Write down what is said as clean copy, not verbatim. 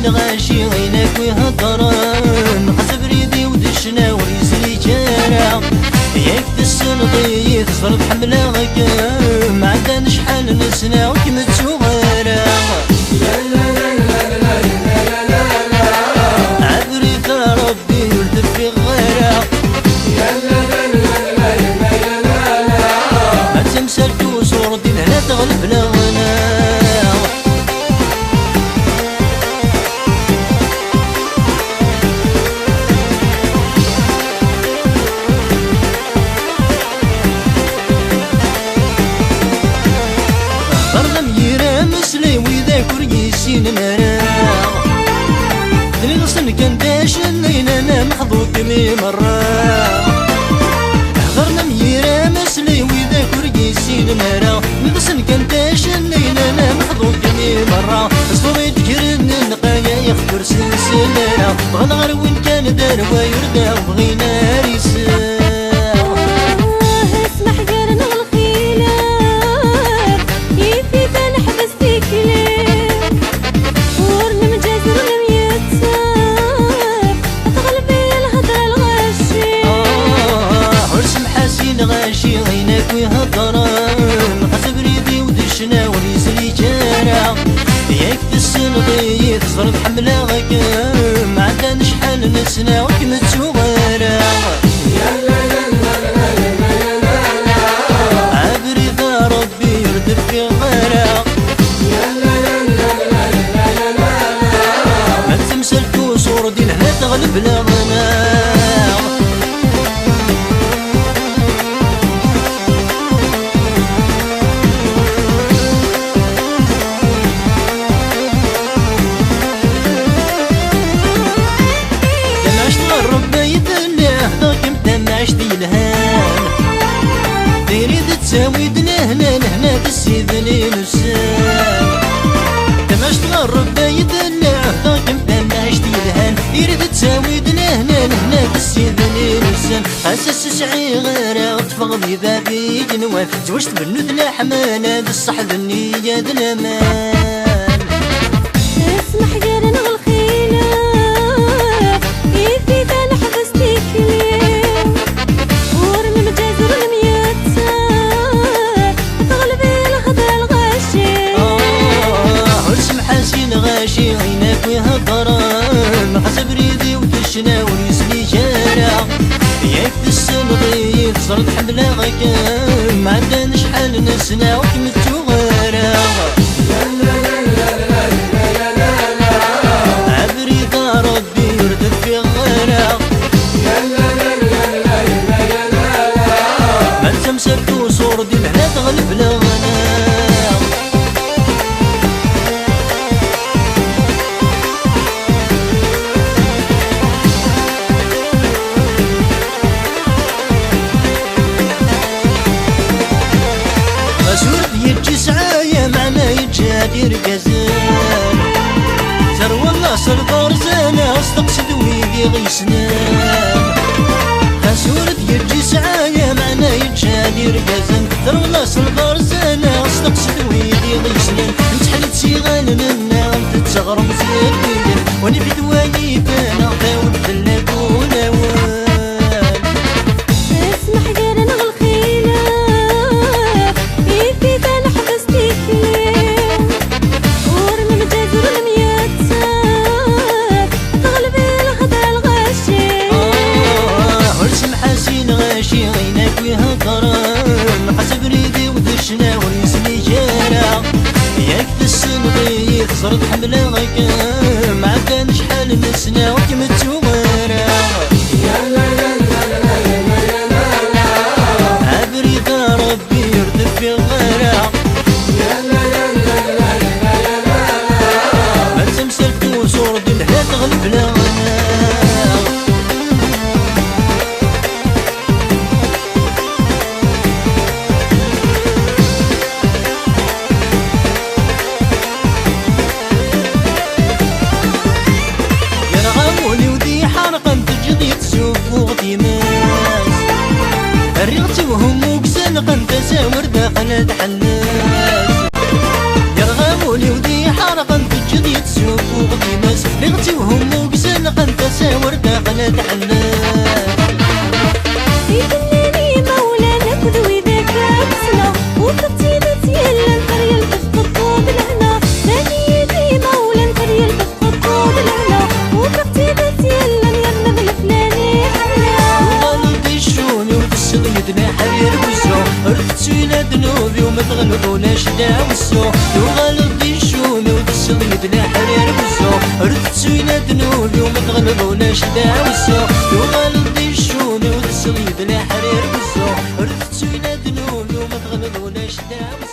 حسين غاشي غينك ويهضرن حسب ريدي ودشنا وريسلي جارع ياك تسنضي تصرف حملة غكام ما عندنا شحال نسنا وكم تسوغرا عبريت ربي يردف في غيرا ما تمسك وصور دين لا تغلب لغنا ويذاكر مرا نغصن كان داشن انا محظوظ كمي مرة هضرنا ميرا مسلي ويذاكر مرا نغصن كان داشن انا محظوظ كمي مرة صفوي تكرن النقايا يخبر سلسلة بغا غير وين كان دار ويردا وبغينا ريسان غاشي غينك ويهضرن حسب ريدي ودشنا وريسلي جارع ياك تسنضي تصرف حملة غكام ما عندنا شحال نسنا وكم تسوغرا عبريت ربي يردف في غيرا ما تمسلك وصور دين لا تغلب لغنا تساويدنا هنا تسيدني نسان تماش تغرب بايدنا عهدك مدام عشتي الهان يريد تساويدنا هنا تسيدني نسان حاسس سعي غير طفغ ببابي جنوان زوجت بنودنا حمانا بالصحب النية دلامان اسمح قرن الخيلة يفي ذا حبستيك ليه ورن مجازر غاشي غينك ويهضرن حسب ريدي ودشنا وريسلي جارع ياك تسنضي تصرد حملة غكام ما عندنا شحال نسنا وكم تسوغرا عبريت ربي يردف في غيرا ما تمسك وصور دين لا تغلب لغنا يجي سعايا معنا يتجادر كزان تر والله صرطار زانا استقصد ويدي غيسنان خسورة يجي سعايا معنا يتجادر كزان تر والله صرطار زانا استقصد ويدي غيسنان نتحل تسيغان لنا تتغرب زيادين وانا في دواني بانا غاول فلاك ونوان غاشي غينك ويهضرن حسب ريدي ودشنا وريسلي جارع ياك تسنضي تصرف حملة غكام ما عندنا شحال نسنا وكم تسوغرا عبريت ربي يردف في غيرا ما تمسك وصور دين لا تغلب لغنا ريغتي وهم وكسن قنت ساور داخل دحناس يرغموني ودي حرقا في الجديد سوق غدي ناس لغتيوهم وقزن قنت ساور داقنا تحنا يدلني مولانا كذوي ذاك بسنا وكتي يلا نتريل بالخطوط لهنا ثاني يدي مولا نتريل بالخطوط لهنا وكتي يلا نيرنا بالفلاني حنا والدي شوني وتسل يدنا حرير وزو رفتينا ذنوبي وما تغلطوناش داوسو والدي شوني وتسل يدنا حرير وزو رفتينا ذنوبي وما تغلطوناش داوسو والدي شوني وتسل يدنا حرير وزو رفتينا ذنوبي وما تغلطوناش داوسو